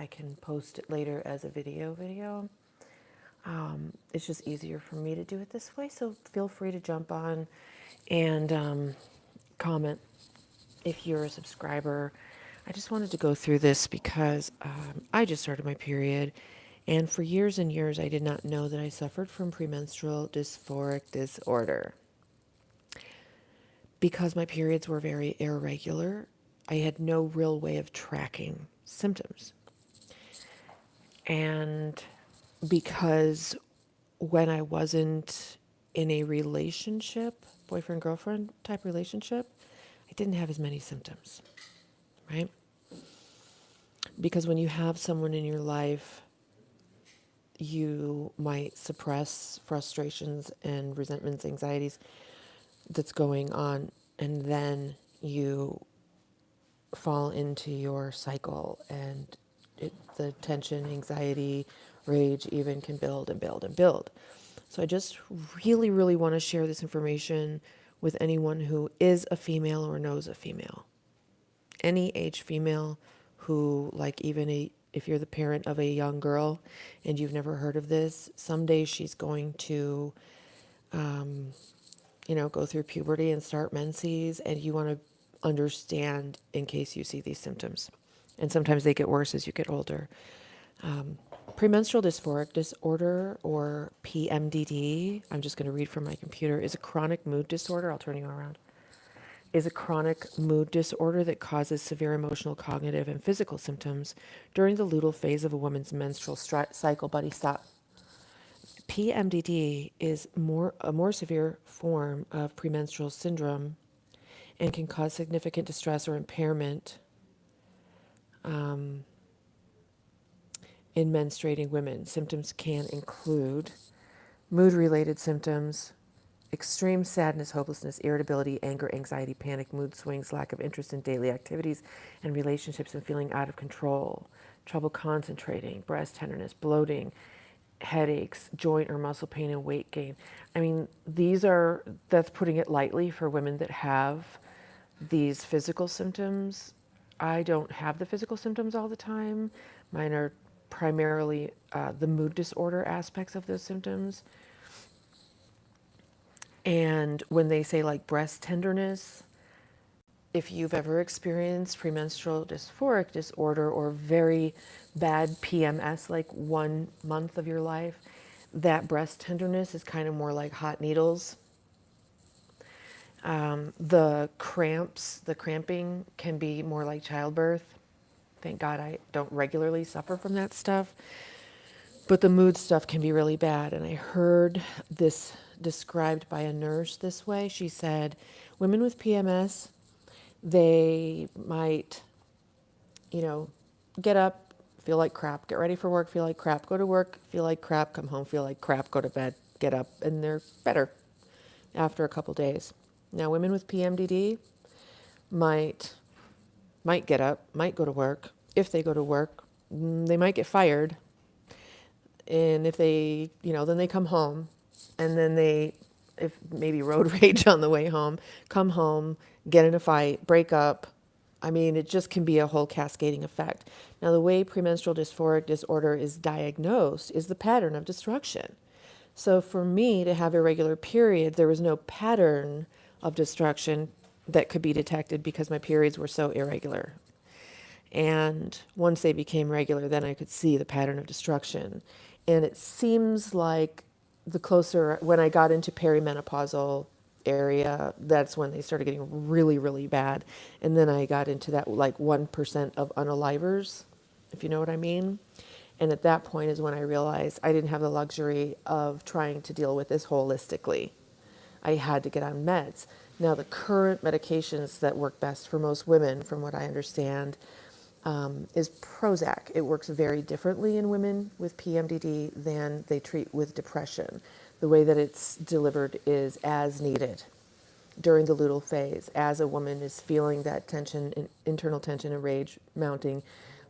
I can post it later as a video. It's just easier for me to do it this way. So feel free to jump on and comment if you're a subscriber. I just wanted to go through this because I just started my period. And for years and years, I did not know that I suffered from premenstrual dysphoric disorder. Because my periods were very irregular, I had no real way of tracking symptoms. And because when I wasn't in a relationship, boyfriend-girlfriend type relationship, I didn't have as many symptoms, right? Because when you have someone in your life, you might suppress frustrations and resentments, anxieties that's going on, and then you fall into your cycle, and the tension, anxiety, rage even can build and build and build. So I just really, really want to share this information with anyone who is a female or knows a female. Any age female who, like if you're the parent of a young girl and you've never heard of this, someday she's going to, go through puberty and start menses, and you want to understand in case you see these symptoms. And sometimes they get worse as you get older. Premenstrual dysphoric disorder, or PMDD, I'm just going to read from my computer, is a chronic mood disorder. I'll turn you around. Is a chronic mood disorder that causes severe emotional, cognitive, and physical symptoms during the luteal phase of a woman's menstrual cycle. Buddy, stop. PMDD is a more severe form of premenstrual syndrome and can cause significant distress or impairment in menstruating women. Symptoms can include mood-related symptoms, extreme sadness, hopelessness, irritability, anger, anxiety, panic, mood swings, lack of interest in daily activities and relationships, and feeling out of control, trouble concentrating, breast tenderness, bloating, headaches, joint or muscle pain, and weight gain. I mean, that's putting it lightly for women that have these physical symptoms. I don't have the physical symptoms all the time. Mine are primarily the mood disorder aspects of those symptoms. And when they say like breast tenderness, if you've ever experienced premenstrual dysphoric disorder or very bad PMS, like 1 month of your life, that breast tenderness is kind of more like hot needles. The cramping can be more like childbirth. Thank God I don't regularly suffer from that stuff. But the mood stuff can be really bad. And I heard this described by a nurse this way. She said, women with PMS, they might, get up, feel like crap, get ready for work, feel like crap, go to work, feel like crap, come home, feel like crap, go to bed, get up, and they're better after a couple days. Now, women with PMDD might get up, might go to work. If they go to work, they might get fired. And if they, then they come home, and then if maybe road rage on the way home, come home, get in a fight, break up. I mean, it just can be a whole cascading effect. Now, the way premenstrual dysphoric disorder is diagnosed is the pattern of destruction. So for me to have irregular periods, there was no pattern of destruction that could be detected because my periods were so irregular. And once they became regular, then I could see the pattern of destruction. And it seems like when I got into perimenopausal area, that's when they started getting really, really bad. And then I got into that like 1% of unalivers, if you know what I mean. And at that point is when I realized I didn't have the luxury of trying to deal with this holistically. I had to get on meds. Now, the current medications that work best for most women, from what I understand, is Prozac. It works very differently in women with PMDD than they treat with depression. The way that it's delivered is as needed during the luteal phase, as a woman is feeling that tension, internal tension and rage mounting,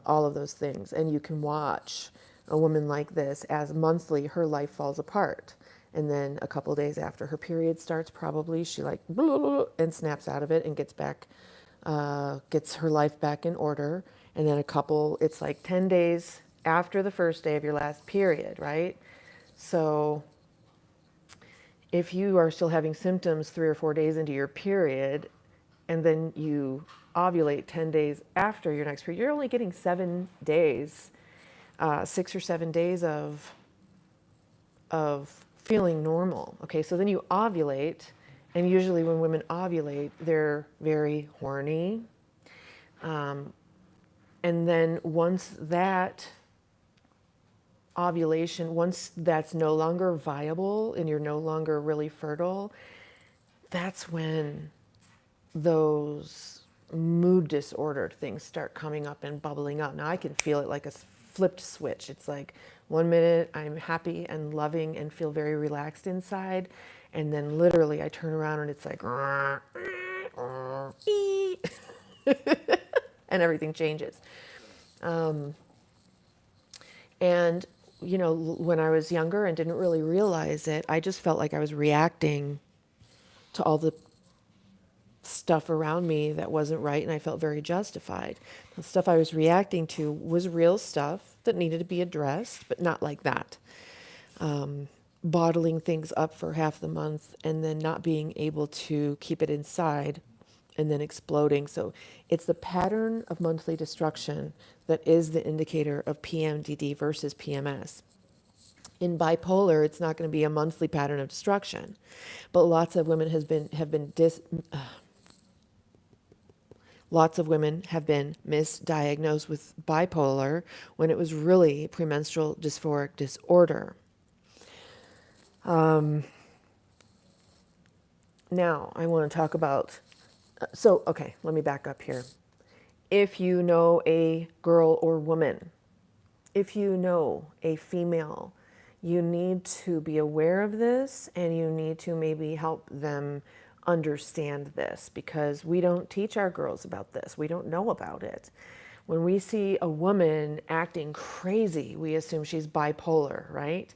all of those things. And you can watch a woman like this as monthly her life falls apart. And then a couple of days after her period starts, probably she like blah, blah, blah, and snaps out of it and gets her life back in order. And then it's like 10 days after the first day of your last period, right? So if you are still having symptoms 3 or 4 days into your period, and then you ovulate 10 days after your next period, you're only getting 7 days, 6 or 7 days of feeling normal. Okay, so then you ovulate, and usually when women ovulate, they're very horny. And then once that ovulation, once that's no longer viable and you're no longer really fertile, that's when those mood disordered things start coming up and bubbling up. Now I can feel it like a flipped switch. It's like 1 minute I'm happy and loving and feel very relaxed inside. And then literally I turn around and it's like, and everything changes. And, when I was younger and didn't really realize it, I just felt like I was reacting to all the stuff around me that wasn't right, and I felt very justified. The stuff I was reacting to was real stuff that needed to be addressed, but not like that. Bottling things up for half the month and then not being able to keep it inside and then exploding. So it's the pattern of monthly destruction that is the indicator of PMDD versus PMS. In bipolar, it's not going to be a monthly pattern of destruction, but lots of women have been misdiagnosed with bipolar when it was really premenstrual dysphoric disorder. Now, I want to talk about, okay, let me back up here. If you know a girl or woman, if you know a female, you need to be aware of this, and you need to maybe help them understand this, because we don't teach our girls about this. We don't know about it. When we see a woman acting crazy, we assume she's bipolar, right?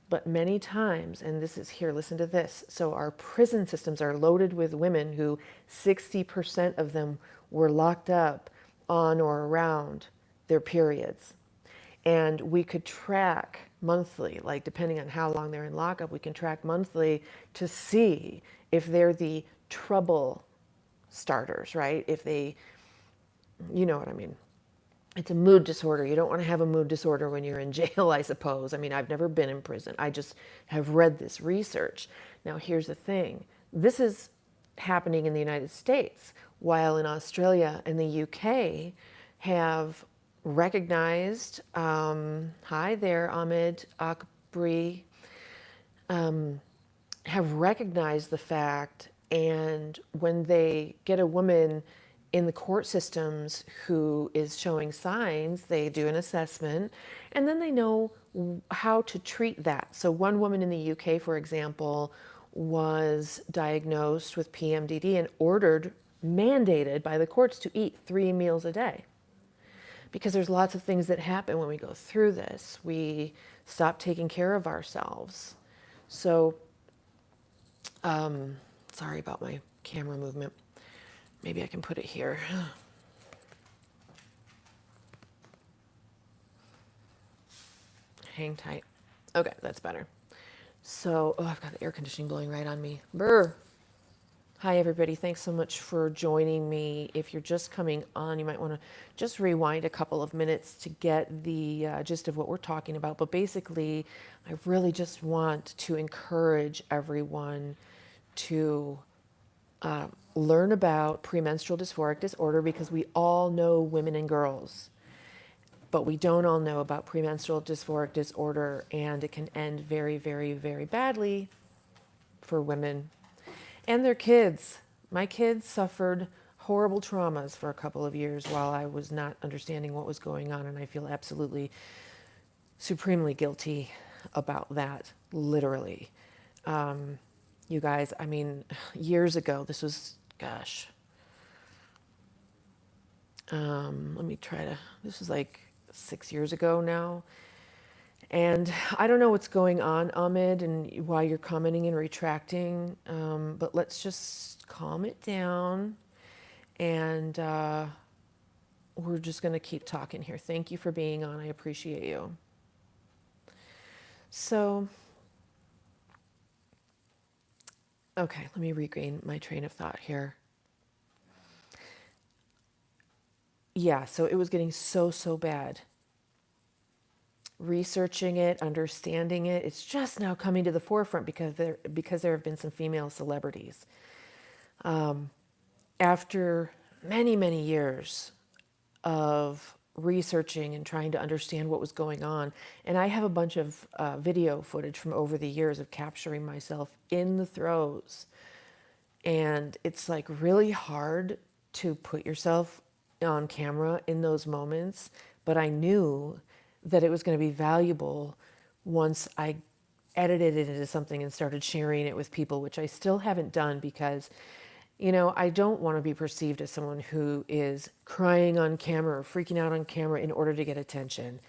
But many times, and this is here, listen to this. So our prison systems are loaded with women who 60% of them were locked up on or around their periods. And we could track monthly, like depending on how long they're in lockup, we can track monthly to see if they're the trouble starters, right? If they, you know what I mean. It's a mood disorder. You don't want to have a mood disorder when you're in jail, I suppose. I mean, I've never been in prison. I just have read this research. Now, here's the thing. This is happening in the United States, while in Australia and the UK have recognized, hi there, Ahmed Akbri, have recognized the fact, and when they get a woman in the court systems who is showing signs, they do an assessment, and then they know how to treat that. So one woman in the UK, for example, was diagnosed with PMDD and mandated by the courts to eat 3 meals a day. Because there's lots of things that happen when we go through this. We stop taking care of ourselves. So, sorry about my camera movement. Maybe I can put it here. Hang tight. Okay, that's better. So, I've got the air conditioning blowing right on me. Brr. Hi, everybody. Thanks so much for joining me. If you're just coming on, you might want to just rewind a couple of minutes to get the gist of what we're talking about. But basically, I really just want to encourage everyone to learn about premenstrual dysphoric disorder, because we all know women and girls, but we don't all know about premenstrual dysphoric disorder, and it can end very, very, very badly for women and their kids. My kids suffered horrible traumas for a couple of years while I was not understanding what was going on, and I feel absolutely supremely guilty about that, literally. You guys, I mean, years ago, this was, gosh, this was like 6 years ago now. And I don't know what's going on, Ahmed, and why you're commenting and retracting, but let's just calm it down and we're just going to keep talking here. Thank you for being on. I appreciate you. So, okay, let me regain my train of thought here. Yeah, so it was getting so bad. Researching it, understanding it, it's just now coming to the forefront because there have been some female celebrities. After many years of researching and trying to understand what was going on, and I have a bunch of video footage from over the years of capturing myself in the throes, and it's like really hard to put yourself on camera in those moments, but I knew that it was going to be valuable once I edited it into something and started sharing it with people, which I still haven't done because, I don't want to be perceived as someone who is crying on camera or freaking out on camera in order to get attention.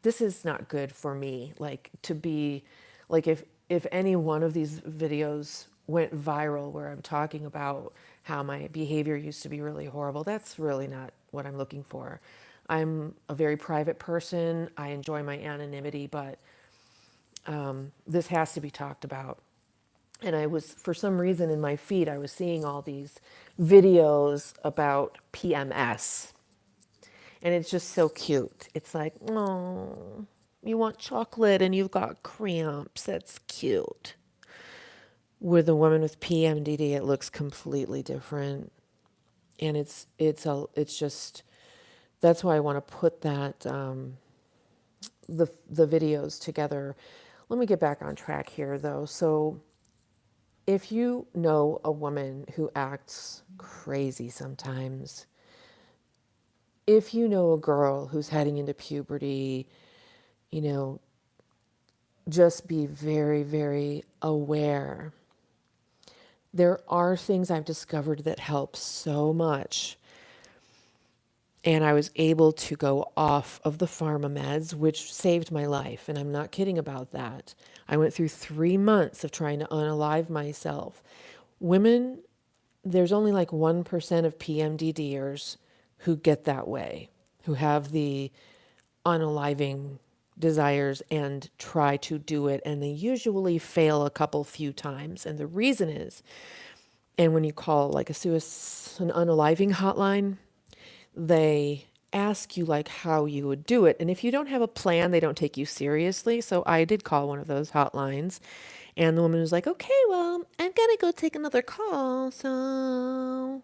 This is not good for me. Like, to be like, if any one of these videos went viral where I'm talking about how my behavior used to be really horrible, that's really not what I'm looking for. I'm a very private person. I enjoy my anonymity, but this has to be talked about. And I was, for some reason in my feed, I was seeing all these videos about PMS. And it's just so cute. It's like, oh, you want chocolate and you've got cramps. That's cute. With a woman with PMDD, it looks completely different. And it's just, that's why I want to put that, the videos together. Let me get back on track here though. So if you know a woman who acts crazy sometimes, if you know a girl who's heading into puberty, you know, just be very aware. There are things I've discovered that help so much. And I was able to go off of the pharma meds, which saved my life. And I'm not kidding about that. I went through 3 months of trying to unalive myself. Women, there's only like 1% of PMDDers who get that way, who have the unaliving desires and try to do it. And they usually fail a few times. And the reason is, and when you call like an unaliving hotline, they ask you like how you would do it. And if you don't have a plan, they don't take you seriously. So I did call one of those hotlines, and the woman was like, okay, well, I'm going to go take another call. So,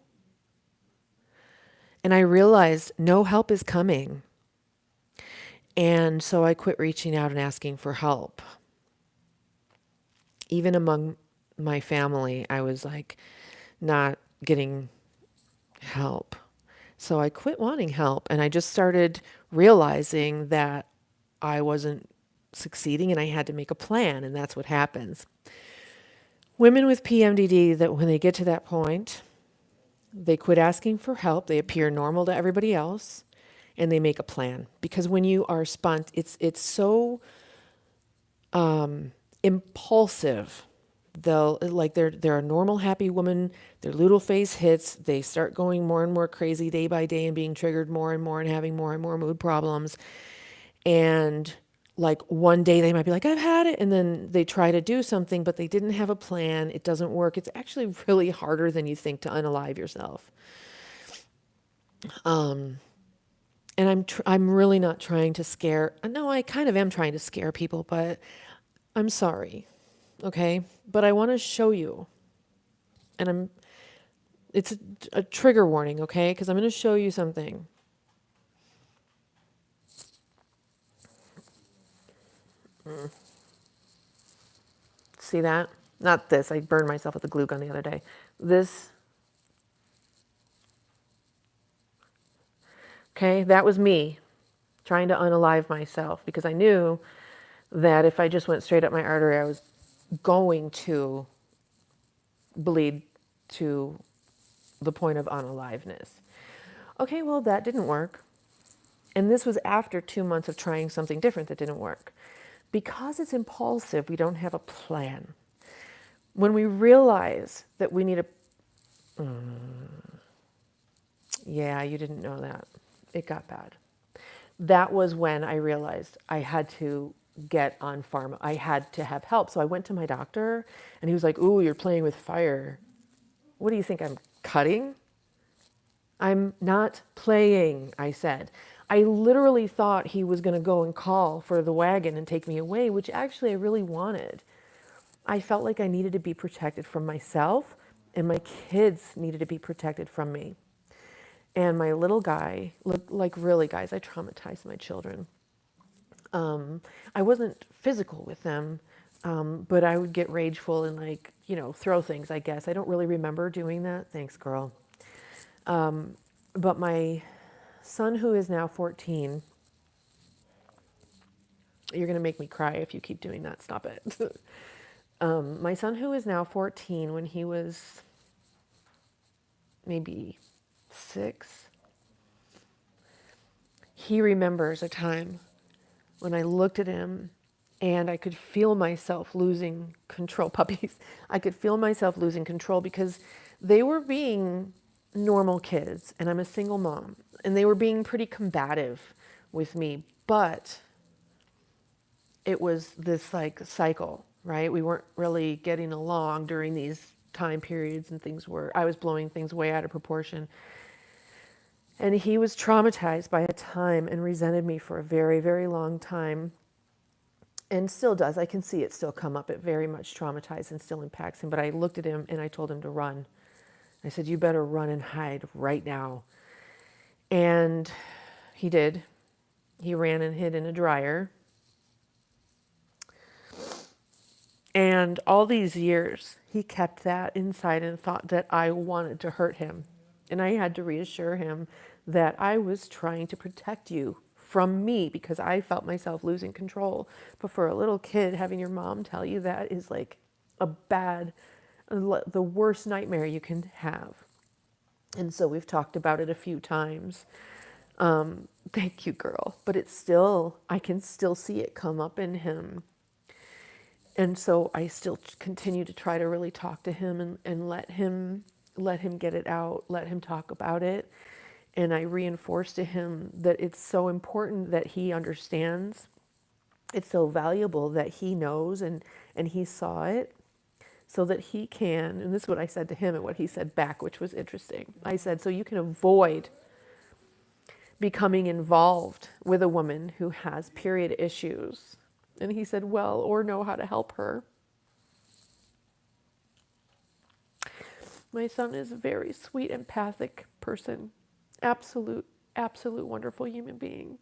and I realized no help is coming. And so I quit reaching out and asking for help. Even among my family, I was like not getting help. So I quit wanting help, and I just started realizing that I wasn't succeeding and I had to make a plan, and that's what happens. Women with PMDD, that when they get to that point, they quit asking for help, they appear normal to everybody else, and they make a plan. Because when you are it's so impulsive. They're a normal, happy woman. Their little face hits. They start going more and more crazy day by day and being triggered more and more and having more and more mood problems. And like one day they might be like, I've had it. And then they try to do something, but they didn't have a plan. It doesn't work. It's actually really harder than you think to unalive yourself. And I'm really not trying to scare. No, I kind of am trying to scare people, but I'm sorry. Okay? But I want to show you. And it's a trigger warning, okay? Because I'm going to show you something. See that? Not this. I burned myself with a glue gun the other day. This. Okay? That was me trying to unalive myself because I knew that if I just went straight up my artery, I was going to bleed to the point of unaliveness. Okay, well, that didn't work. And this was after 2 months of trying something different that didn't work. Because it's impulsive, we don't have a plan. When we realize that we need Yeah, you didn't know that. It got bad. That was when I realized I had to get on pharma. I had to have help. So I went to my doctor and he was like, "Ooh, you're playing with fire. What do you think I'm cutting?" "I'm not playing," I said. I literally thought he was going to go and call for the wagon and take me away, which actually I really wanted. I felt like I needed to be protected from myself, and my kids needed to be protected from me. And my little guy, like really, guys, I traumatized my children. I wasn't physical with them, but I would get rageful and like, throw things, I guess. I don't really remember doing that. Thanks, girl. But my son, who is now 14, you're going to make me cry if you keep doing that. Stop it. My son, who is now 14, when he was maybe 6, he remembers a time when I looked at him and I could feel myself losing control. Puppies, I could feel myself losing control because they were being normal kids and I'm a single mom and they were being pretty combative with me, but it was this like cycle, right? We weren't really getting along during these time periods and I was blowing things way out of proportion. And he was traumatized by a time and resented me for a very, very long time and still does. I can see it still come up. It very much traumatized and still impacts him. But I looked at him and I told him to run. I said, "You better run and hide right now." And he did. He ran and hid in a dryer. And all these years, he kept that inside and thought that I wanted to hurt him. And I had to reassure him that I was trying to protect you from me because I felt myself losing control. But for a little kid, having your mom tell you that is like the worst nightmare you can have. And so we've talked about it a few times. Thank you, girl. But I can still see it come up in him. And so I still continue to try to really talk to him and let him get it out, let him talk about it. And I reinforce to him that it's so important that he understands. It's so valuable that he knows and he saw it so that he can, and this is what I said to him and what he said back, which was interesting. I said, "So you can avoid becoming involved with a woman who has period issues." And he said, "Well, or know how to help her." My son is a very sweet, empathic person. Absolute, absolute wonderful human being.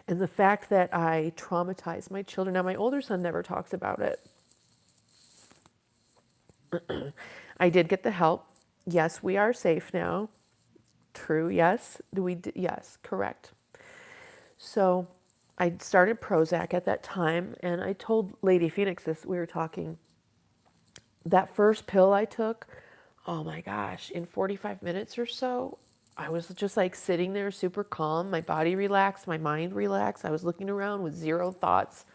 And the fact that I traumatized my children, now my older son never talks about it. I did get the help. Yes, we are safe now. True, yes. Yes, correct. So I started Prozac at that time, and I told Lady Phoenix this, we were talking. That first pill I took, oh my gosh, in 45 minutes or so, I was just like sitting there super calm. My body relaxed, my mind relaxed. I was looking around with zero thoughts.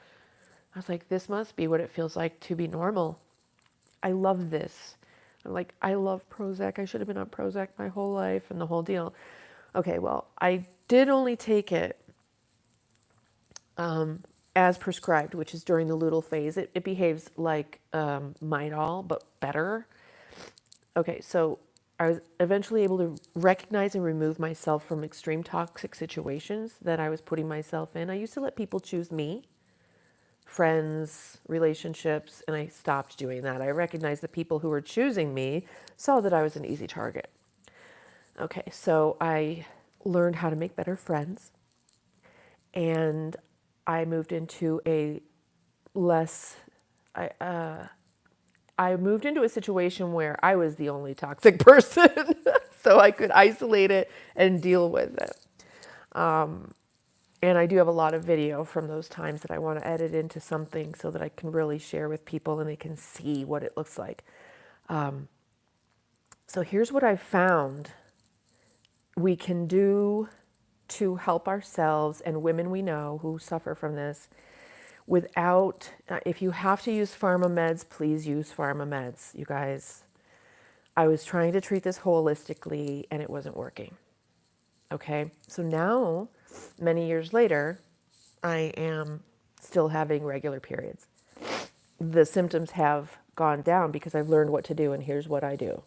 I was like, this must be what it feels like to be normal. I love this. I'm like, I love Prozac. I should have been on Prozac my whole life and the whole deal. Okay, well, I did only take it as prescribed, which is during the luteal phase. It behaves like Midol, but better. Okay, so I was eventually able to recognize and remove myself from extreme toxic situations that I was putting myself in. I used to let people choose me, friends, relationships, and I stopped doing that. I recognized the people who were choosing me saw that I was an easy target. Okay, so I learned how to make better friends, and I moved into a less, I moved into a situation where I was the only toxic person, so I could isolate it and deal with it. And I do have a lot of video from those times that I want to edit into something so that I can really share with people and they can see what it looks like. So here's what I've found we can do to help ourselves and women we know who suffer from this without, if you have to use pharma meds, please use pharma meds, you guys. I was trying to treat this holistically and it wasn't working. Okay. So now, many years later, I am still having regular periods. The symptoms have gone down because I've learned what to do, and here's what I do.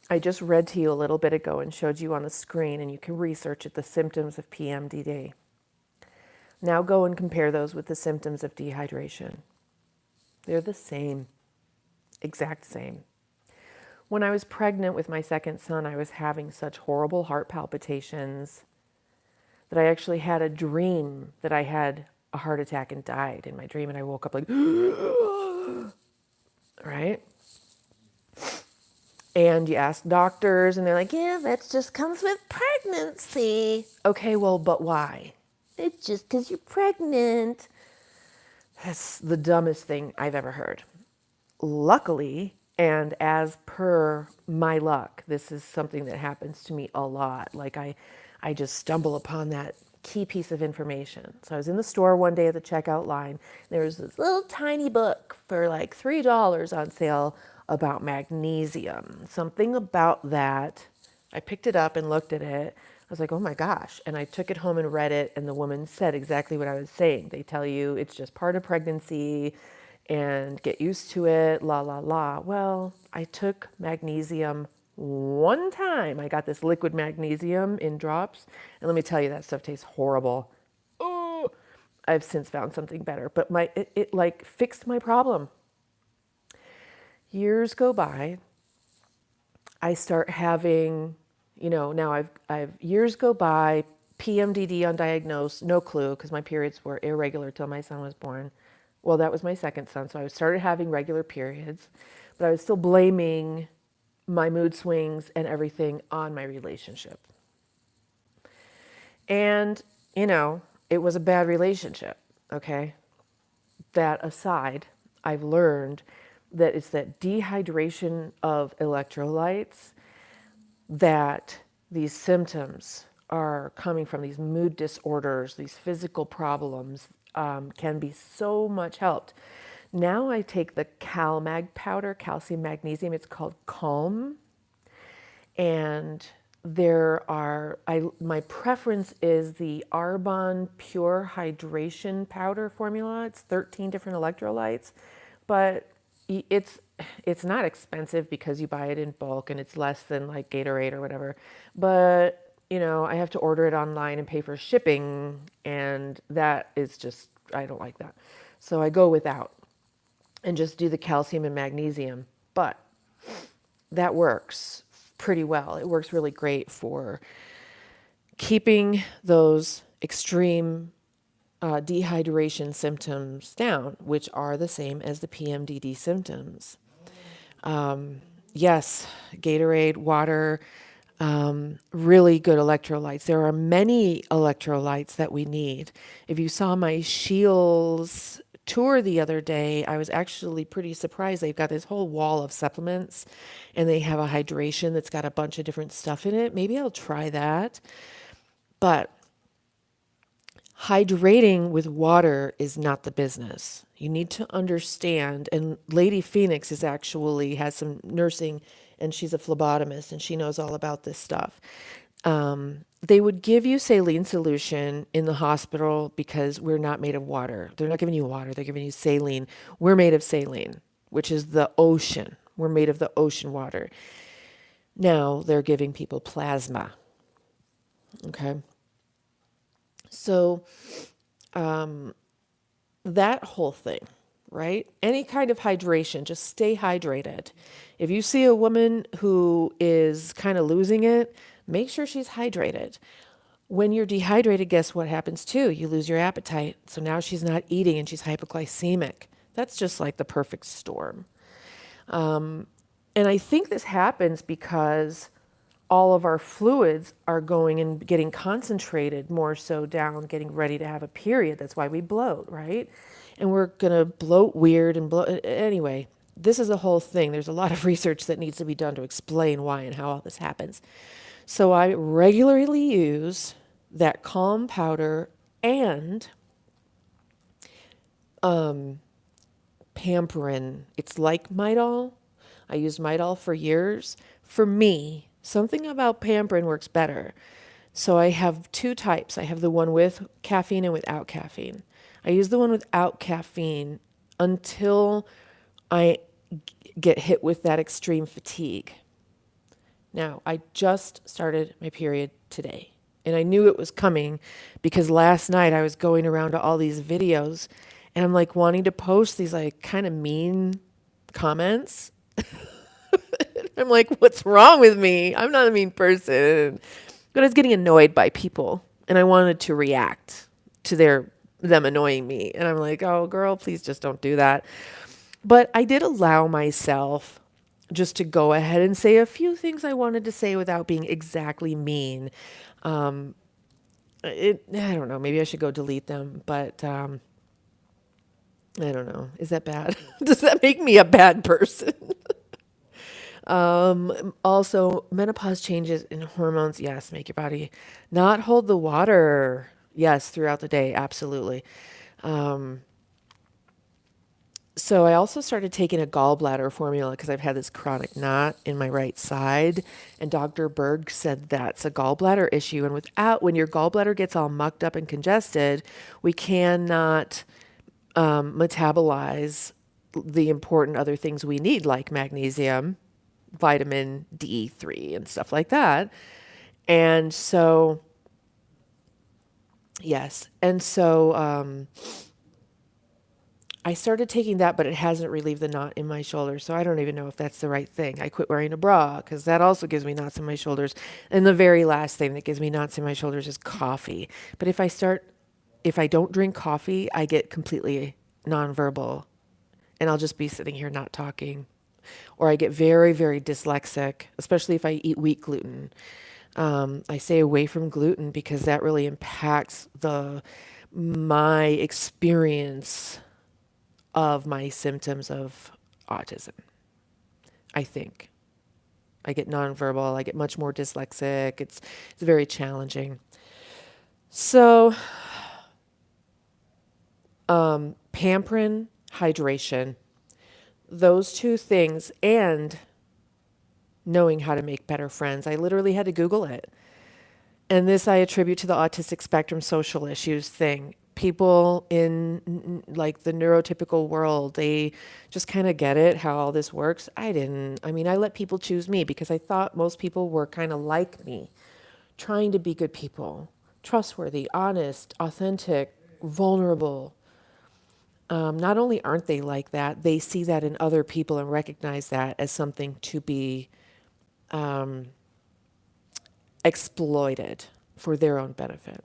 I just read to you a little bit ago and showed you on the screen, and you can research it, the symptoms of PMDD. Now go and compare those with the symptoms of dehydration. They're the same, exact same. When I was pregnant with my second son, I was having such horrible heart palpitations that I actually had a dream that I had a heart attack and died in my dream, and I woke up like, right? And you ask doctors, and they're like, yeah, that just comes with pregnancy. Okay, well, but why? It's just because you're pregnant. That's the dumbest thing I've ever heard. Luckily, and as per my luck, this is something that happens to me a lot. Like I just stumble upon that key piece of information. So I was in the store one day at the checkout line. There was this little tiny book for like $3 on sale about magnesium. Something about that. I picked it up and looked at it. I was like, oh my gosh. And I took it home and read it, and the woman said exactly what I was saying. They tell you it's just part of pregnancy and get used to it, la, la, la. Well, I took magnesium one time. I got this liquid magnesium in drops, and let me tell you, that stuff tastes horrible. Oh, I've since found something better, but it like fixed my problem. Years go by. I start having, now I've years go by, PMDD undiagnosed, no clue, because my periods were irregular till my son was born. Well, that was my second son, so I started having regular periods, but I was still blaming my mood swings and everything on my relationship. And, it was a bad relationship, okay? That aside, I've learned that it's that dehydration of electrolytes that these symptoms are coming from, these mood disorders, these physical problems, can be so much helped. Now I take the CalMag powder, calcium magnesium, it's called Calm. And my preference is the Arbonne Pure Hydration Powder formula. It's 13 different electrolytes, but it's not expensive because you buy it in bulk and it's less than like Gatorade or whatever. But, I have to order it online and pay for shipping, and that is just, I don't like that. So I go without and just do the calcium and magnesium. But that works pretty well. It works really great for keeping those extreme dehydration symptoms down, which are the same as the PMDD symptoms. Yes, Gatorade, water, really good electrolytes. There are many electrolytes that we need. If you saw my Shields tour the other day, I was actually pretty surprised. They've got this whole wall of supplements, and they have a hydration that's got a bunch of different stuff in it. Maybe I'll try that. But hydrating with water is not the business. You need to understand, and Lady Phoenix has some nursing, and she's a phlebotomist, and she knows all about this stuff. They would give you saline solution in the hospital because we're not made of water. They're not giving you water, they're giving you saline. We're made of saline, which is the ocean. We're made of the ocean water. Now they're giving people plasma. Okay. So that whole thing, right? Any kind of hydration, just stay hydrated. If you see a woman who is kind of losing it, make sure she's hydrated. When you're dehydrated, guess what happens too? You lose your appetite. So now she's not eating and she's hypoglycemic. That's just like the perfect storm. And I think this happens because all of our fluids are going and getting concentrated more so down, getting ready to have a period. That's why we bloat, right? And we're going to bloat weird and bloat. Anyway, this is a whole thing. There's a lot of research that needs to be done to explain why and how all this happens. So I regularly use that Calm powder and Pamprin. It's like Midol. I used Midol for years. For me, something about Pamprin works better. So I have two types. I have the one with caffeine and without caffeine. I use the one without caffeine until I get hit with that extreme fatigue. Now, I just started my period today, and I knew it was coming because last night I was going around to all these videos and I'm like wanting to post these like kind of mean comments. I'm like, what's wrong with me? I'm not a mean person. But I was getting annoyed by people and I wanted to react to them annoying me. And I'm like, oh girl, please just don't do that. But I did allow myself just to go ahead and say a few things I wanted to say without being exactly mean. I don't know, maybe I should go delete them, but I don't know. Is that bad? Does that make me a bad person? Also, menopause changes in hormones, yes, make your body not hold the water. Yes, throughout the day, absolutely. So I also started taking a gallbladder formula because I've had this chronic knot in my right side, and Dr. Berg said that's a gallbladder issue. And when your gallbladder gets all mucked up and congested, we cannot metabolize the important other things we need, like magnesium, vitamin D3, and stuff like that. And so, yes. And so, I started taking that, but it hasn't relieved the knot in my shoulder. So I don't even know if that's the right thing. I quit wearing a bra because that also gives me knots in my shoulders. And the very last thing that gives me knots in my shoulders is coffee. But if I don't drink coffee, I get completely nonverbal and I'll just be sitting here not talking. Or I get very, very dyslexic, especially if I eat wheat gluten. I stay away from gluten because that really impacts my experience of my symptoms of autism. I think I get nonverbal. I get much more dyslexic. It's very challenging. So, Pamprin, hydration, those two things, and knowing how to make better friends. I literally had to Google it. And this I attribute to the autistic spectrum social issues thing. People in like the neurotypical world, they just kind of get it, how all this works. I didn't. I mean, I let people choose me because I thought most people were kind of like me, trying to be good people, trustworthy, honest, authentic, vulnerable. Not only aren't they like that, they see that in other people and recognize that as something to be exploited for their own benefit.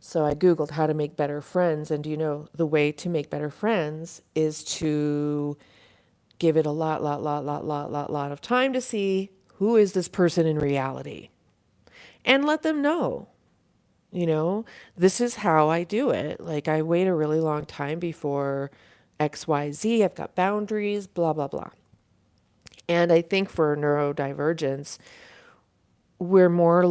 So I Googled how to make better friends. And do you know the way to make better friends is to give it a lot of time to see who is this person in reality and let them know, this is how I do it. Like I wait a really long time before XYZ. I've got boundaries, blah, blah, blah. And I think for neurodivergence, we're more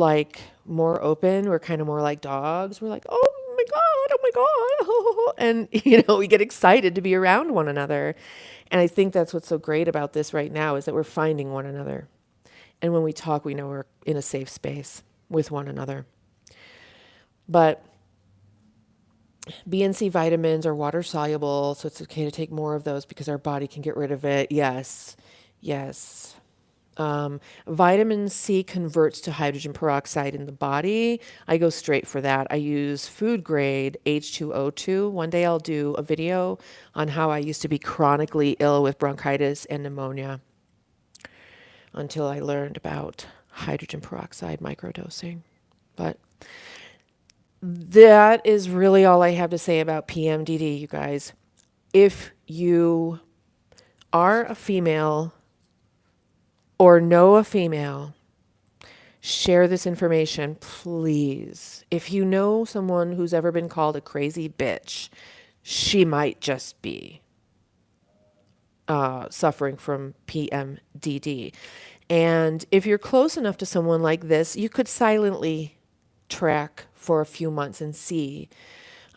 open. We're kind of more like dogs. We're like, oh my God, oh my God. And, we get excited to be around one another. And I think that's what's so great about this right now is that we're finding one another. And when we talk, we know we're in a safe space with one another. But B and C vitamins are water soluble, so it's okay to take more of those because our body can get rid of it. Yes, yes. Vitamin C converts to hydrogen peroxide in the body. I go straight for that. I use food grade H2O2. One day I'll do a video on how I used to be chronically ill with bronchitis and pneumonia until I learned about hydrogen peroxide microdosing. But that is really all I have to say about PMDD, you guys. If you are a female or know a female, share this information, please. If you know someone who's ever been called a crazy bitch, she might just be suffering from PMDD. And if you're close enough to someone like this, you could silently track for a few months and see,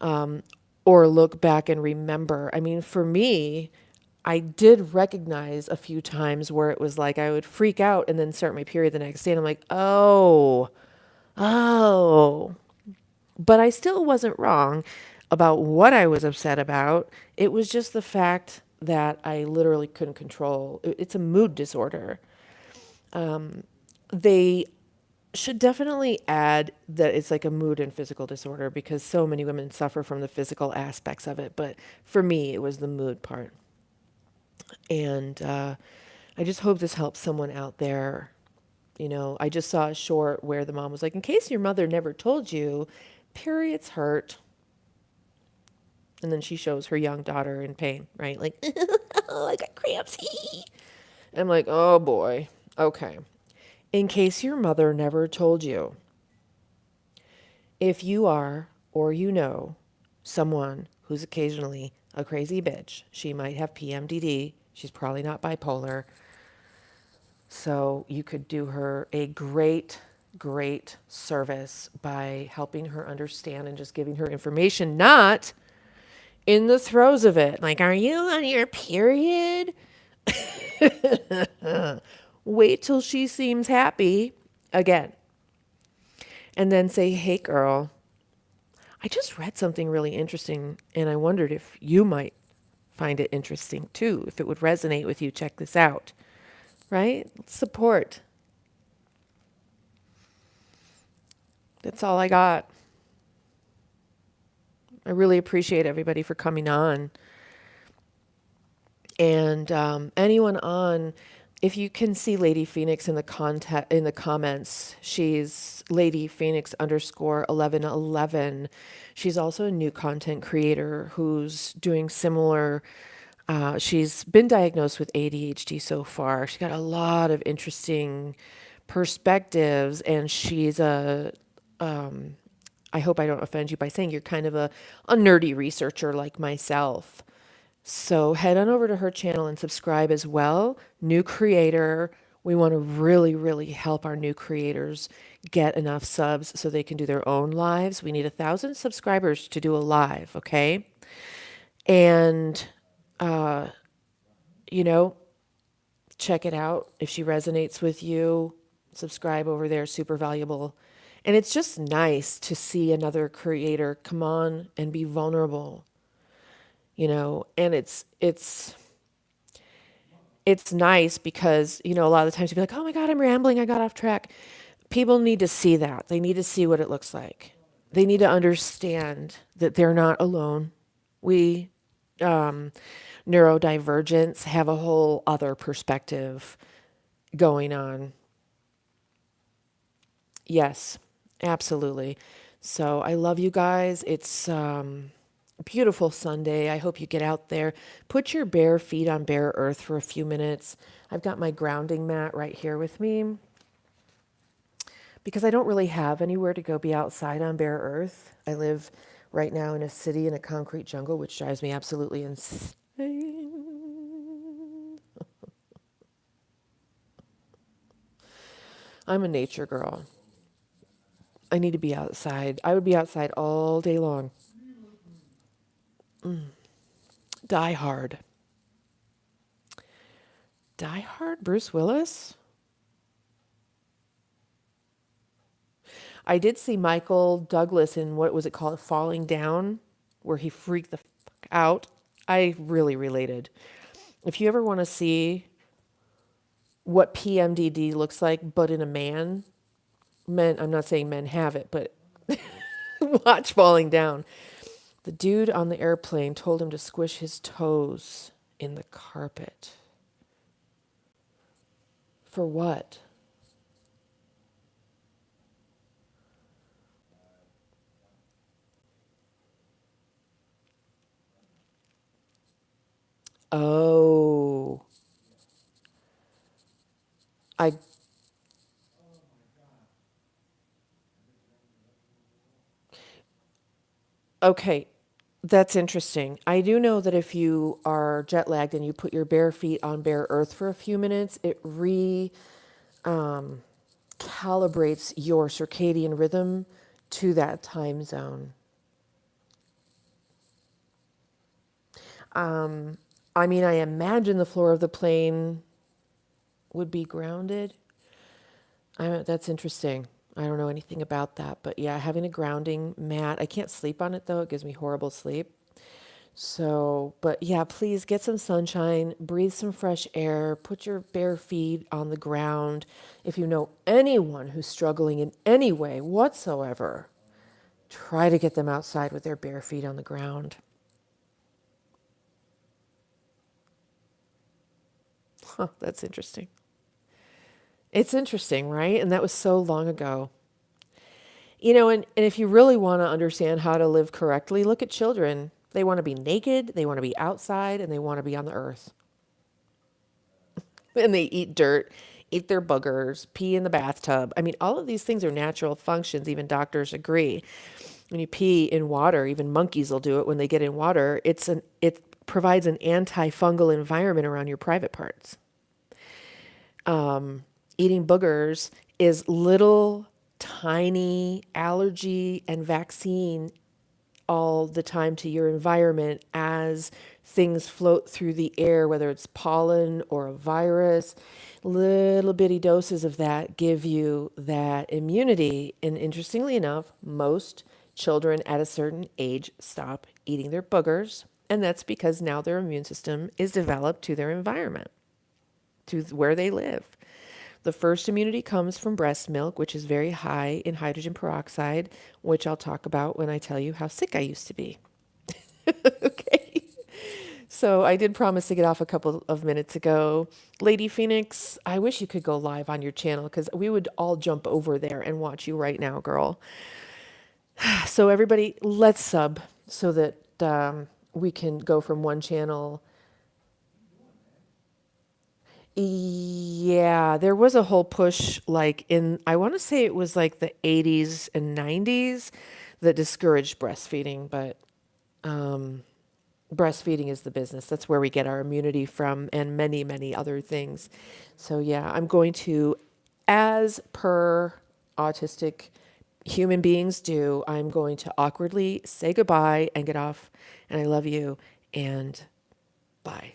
or look back and remember. I mean, for me, I did recognize a few times where it was like I would freak out and then start my period the next day. And I'm like, oh. But I still wasn't wrong about what I was upset about. It was just the fact that I literally couldn't control. It's a mood disorder. They should definitely add that it's like a mood and physical disorder because so many women suffer from the physical aspects of it. But for me, it was the mood part. And I just hope this helps someone out there. You know, I just saw a short where the mom was like, in case your mother never told you, periods hurt. And then she shows her young daughter in pain, right? Like, oh, I got cramps. I'm like, oh boy. Okay. In case your mother never told you, if you are or you know someone who's occasionally a crazy bitch, she might have PMDD. She's probably not bipolar. So you could do her a great, great service by helping her understand and just giving her information, not in the throes of it. Like, are you on your period? Wait till she seems happy again. And then say, hey, girl, I just read something really interesting and I wondered if you might find it interesting too. If it would resonate with you, check this out. Right? Support. That's all I got. I really appreciate everybody for coming on. And anyone on, if you can see Lady Phoenix in the comments, she's Lady Phoenix _ 1111. She's also a new content creator who's doing similar. She's been diagnosed with ADHD so far. She's got a lot of interesting perspectives, and she's a. I hope I don't offend you by saying you're kind of a nerdy researcher like myself. So head on over to her channel and subscribe as well. New creator. We want to really, really help our new creators get enough subs so they can do their own lives. We need 1,000 subscribers to do a live, okay? And, you know, check it out. If she resonates with you, subscribe over there. Super valuable. And it's just nice to see another creator come on and be vulnerable, you know, and it's nice because, you know, a lot of the times you'll be like, oh my God, I'm rambling. I got off track. People need to see that. They need to see what it looks like. They need to understand that they're not alone. We, neurodivergents, have a whole other perspective going on. Yes, absolutely. So I love you guys. It's beautiful Sunday. I hope you get out there. Put your bare feet on bare earth for a few minutes. I've got my grounding mat right here with me because I don't really have anywhere to go be outside on bare earth. I live right now in a city in a concrete jungle, which drives me absolutely insane. I'm a nature girl. I need to be outside. I would be outside all day long. Die Hard. Die Hard? Bruce Willis? I did see Michael Douglas in, what was it called, Falling Down, where he freaked the fuck out. I really related. If you ever want to see what PMDD looks like, but in a man, men, I'm not saying men have it, but watch Falling Down. The dude on the airplane told him to squish his toes in the carpet. For what? Oh, I, okay. That's interesting. I do know that if you are jet lagged and you put your bare feet on bare earth for a few minutes, it calibrates your circadian rhythm to that time zone. I mean, I imagine the floor of the plane would be grounded. That's interesting. I don't know anything about that, but yeah, having a grounding mat. I can't sleep on it though. It gives me horrible sleep. So, but yeah, please get some sunshine, breathe some fresh air, put your bare feet on the ground. If you know anyone who's struggling in any way whatsoever, try to get them outside with their bare feet on the ground. Huh, that's interesting. It's interesting, right? And that was so long ago. And if you really want to understand how to live correctly, look at children. They want to be naked, they want to be outside, and they want to be on the earth. And they eat dirt, eat their boogers, pee in the bathtub. I mean, all of these things are natural functions. Even doctors agree. When you pee in water, even monkeys will do it when they get in water. It provides an antifungal environment around your private parts. Eating boogers is little tiny allergy and vaccine all the time to your environment as things float through the air, whether it's pollen or a virus. Little bitty doses of that give you that immunity. And interestingly enough, most children at a certain age stop eating their boogers. And that's because now their immune system is developed to their environment, to where they live. The first immunity comes from breast milk, which is very high in hydrogen peroxide, which I'll talk about when I tell you how sick I used to be. Okay. So I did promise to get off a couple of minutes ago. Lady Phoenix, I wish you could go live on your channel because we would all jump over there and watch you right now, girl. So everybody, let's sub so that we can go from one channel. Yeah, there was a whole push I want to say it was like the 80s and 90s that discouraged breastfeeding, but breastfeeding is the business. That's where we get our immunity from and many, many other things. So yeah, I'm going to, as per autistic human beings do, I'm going to awkwardly say goodbye and get off. And I love you and bye.